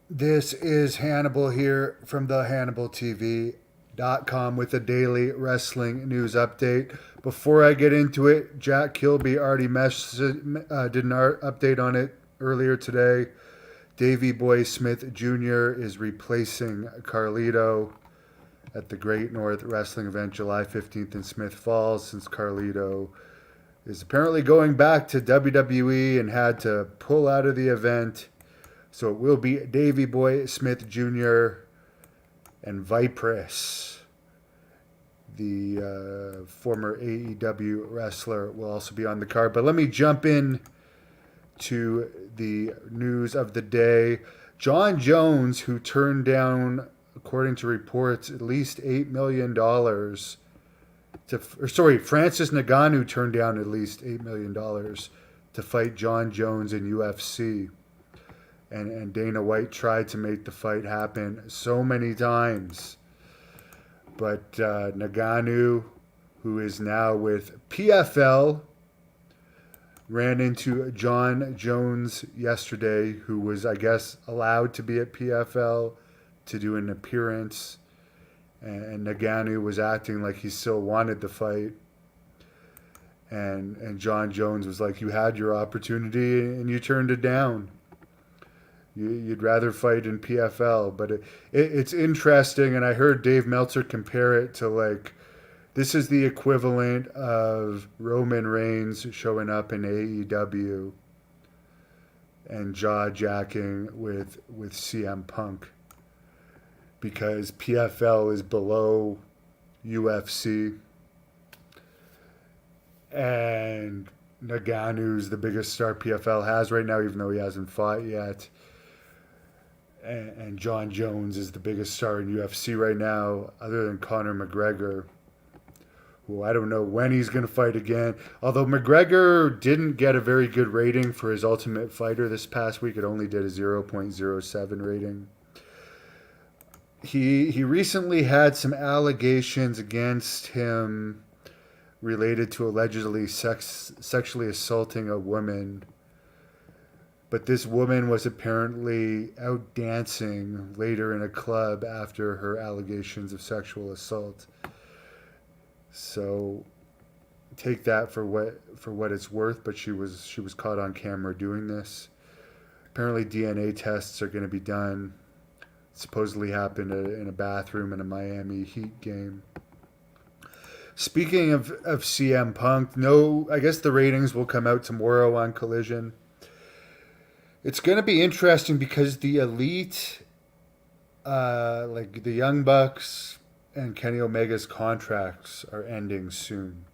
This is Hannibal here from the HannibalTV.com with a daily wrestling news update. Before I get into it, Jack Kilby already did an update on it earlier today. Davey Boy Smith Jr. is replacing Carlito at the Great North Wrestling event July 15th in Smith Falls, since Carlito is apparently going back to WWE and had to pull out of the event. So it will be Davey Boy Smith Jr. and Vipress, the former AEW wrestler, will also be on the card. But let me jump in to the news of the day. John Jones, who turned down, according to reports, at least $8 million Francis Ngannou turned down at least $8 million to fight John Jones in UFC. And Dana White tried to make the fight happen so many times. But Ngannou, who is now with PFL, ran into John Jones yesterday, who was, I guess, allowed to be at PFL to do an appearance. And Ngannou was acting like he still wanted the fight. And John Jones was like, you had your opportunity and you turned it down. You'd rather fight in PFL, but it's interesting, and I heard Dave Meltzer compare it to, like, this is the equivalent of Roman Reigns showing up in AEW and jaw-jacking with CM Punk, because PFL is below UFC, and Ngannou's the biggest star PFL has right now, even though he hasn't fought yet. And John Jones is the biggest star in UFC right now, other than Conor McGregor, who I don't know when he's going to fight again. Although McGregor didn't get a very good rating for his Ultimate Fighter this past week. It only did a 0.07 rating. He recently had some allegations against him related to allegedly sexually assaulting a woman. But this woman was apparently out dancing later in a club after her allegations of sexual assault. So take that for what it's worth. But she was caught on camera doing this. Apparently DNA tests are going to be done. It supposedly happened in a bathroom in a Miami Heat game. Speaking of CM Punk, I guess the ratings will come out tomorrow on Collision. It's going to be interesting because the Elite, like the Young Bucks and Kenny Omega's contracts are ending soon.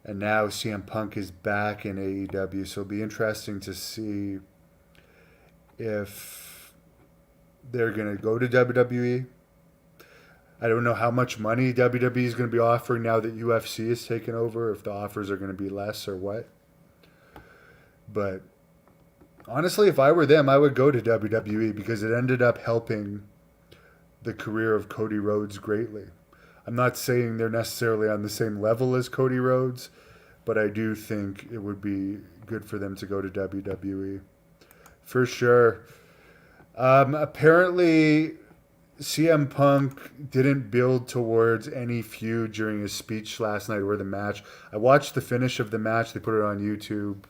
And now CM Punk is back in AEW, so it'll be interesting to see if they're going to go to WWE. I don't know how much money WWE is going to be offering now that UFC is taken over, if the offers are going to be less or what. But honestly, if I were them, I would go to WWE because it ended up helping the career of Cody Rhodes greatly. I'm not saying they're necessarily on the same level as Cody Rhodes, but I do think it would be good for them to go to WWE. For sure. Apparently, CM Punk didn't build towards any feud during his speech last night or the match. I watched the finish of the match. They put it on YouTube.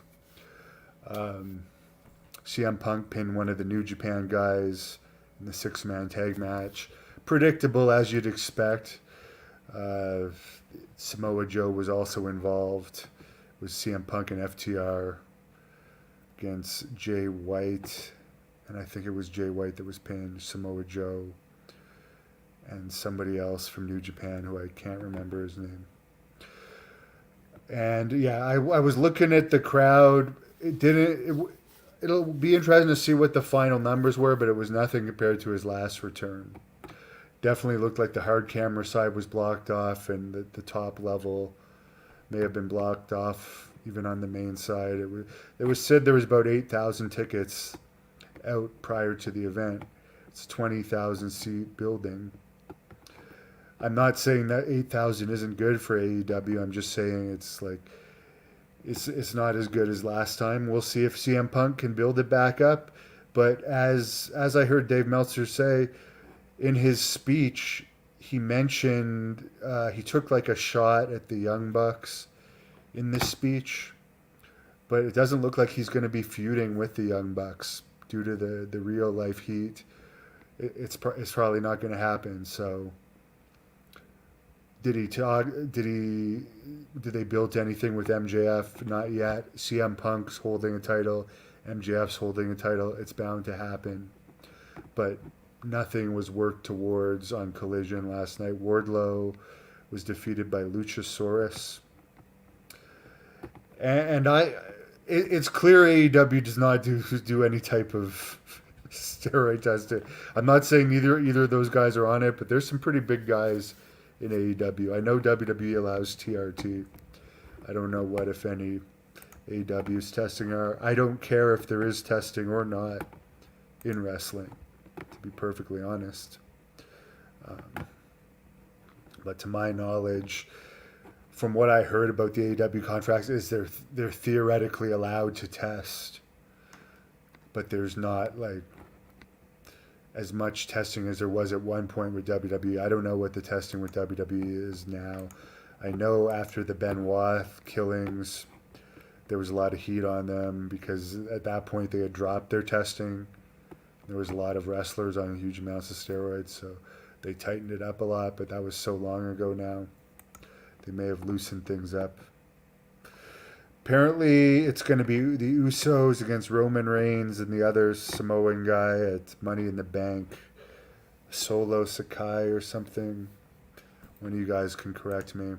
CM Punk pinned one of the New Japan guys in the six-man tag match. Predictable, as you'd expect. Samoa Joe was also involved with CM Punk and FTR against Jay White. And I think it was Jay White that was pinned, Samoa Joe, and somebody else from New Japan who I can't remember his name. And yeah, I was looking at the crowd. It'll be interesting to see what the final numbers were, but it was nothing compared to his last return. Definitely looked like the hard camera side was blocked off, and the top level may have been blocked off, even on the main side. It was said there was about 8,000 tickets out prior to the event. It's a 20,000 seat building. I'm not saying that 8,000 isn't good for AEW. I'm just saying it's not as good as last time. We'll see if CM Punk can build it back up. But as I heard Dave Meltzer say in his speech, he mentioned he took like a shot at the Young Bucks in this speech, but it doesn't look like he's going to be feuding with the Young Bucks due to the real life heat. It's probably not going to happen. So did he talk? Did they build anything with MJF? Not yet. CM Punk's holding a title. MJF's holding a title. It's bound to happen, but nothing was worked towards on Collision last night. Wardlow was defeated by Luchasaurus, and it's clear AEW does not do any type of steroid testing. I'm not saying either of those guys are on it, but there's some pretty big guys in AEW. I know WWE allows TRT. I don't know what, if any, AEW's testing are. I don't care if there is testing or not in wrestling, to be perfectly honest. But to my knowledge, from what I heard about the AEW contracts, is they're theoretically allowed to test, but there's not like as much testing as there was at one point with WWE. I don't know what the testing with WWE is now. I know after the Benoit killings, there was a lot of heat on them because at that point they had dropped their testing. There was a lot of wrestlers on huge amounts of steroids, so they tightened it up a lot, but that was so long ago now. They may have loosened things up. Apparently, it's going to be the Usos against Roman Reigns and the other Samoan guy at Money in the Bank. Solo Sakai or something. One of you guys can correct me.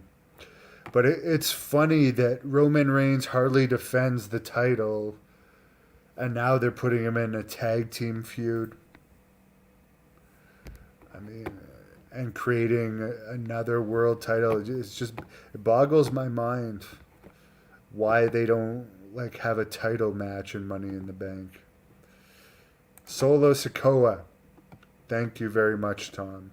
But it's funny that Roman Reigns hardly defends the title, and now they're putting him in a tag team feud. I mean, and creating another world title. It's just, it boggles my mind why they don't like have a title match in Money in the Bank. Solo Sikoa. Thank you very much, Tom.